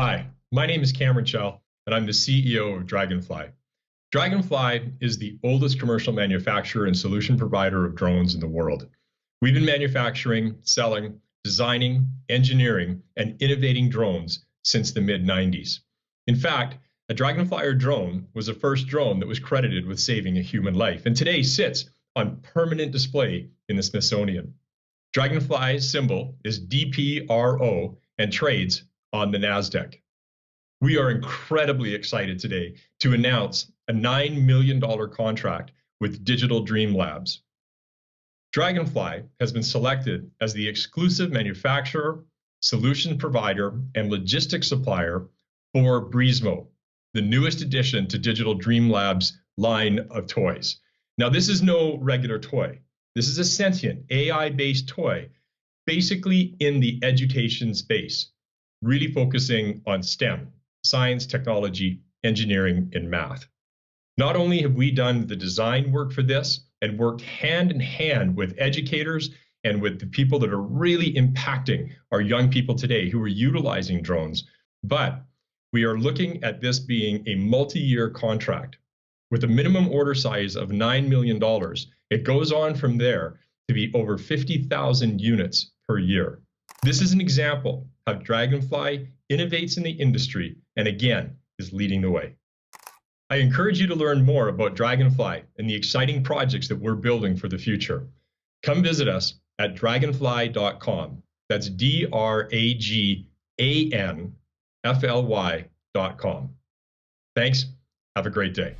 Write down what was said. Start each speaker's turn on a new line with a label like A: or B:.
A: Hi, my name is Cameron Chell, and I'm the CEO of Draganfly. Draganfly is the oldest commercial manufacturer and solution provider of drones in the world. We've been manufacturing, selling, designing, engineering, and innovating drones since the mid-90s. In fact, a Draganflyer drone was the first drone that was credited with saving a human life, and today sits on permanent display in the Smithsonian. Draganfly's symbol is DPRO and trades on the Nasdaq. We are incredibly excited today to announce a $9 million contract with Digital Dream Labs. Draganfly has been selected as the exclusive manufacturer, solution provider, and logistics supplier for Breezemo, the newest addition to Digital Dream Labs' line of toys. Now, this is no regular toy. This is a sentient, AI-based toy, basically in the education space, really focusing on STEM, science, technology, engineering, and math. Not only have we done the design work for this and worked hand in hand with educators and with the people that are really impacting our young people today who are utilizing drones, but we are looking at this being a multi-year contract with a minimum order size of $9 million. It goes on from there to be over 50,000 units per year. This is an example how Draganfly innovates in the industry and again is leading the way. I encourage you to learn more about Draganfly and the exciting projects that we're building for the future. Come visit us at draganfly.com. That's DRAGANFLY.com. Thanks. Have a great day.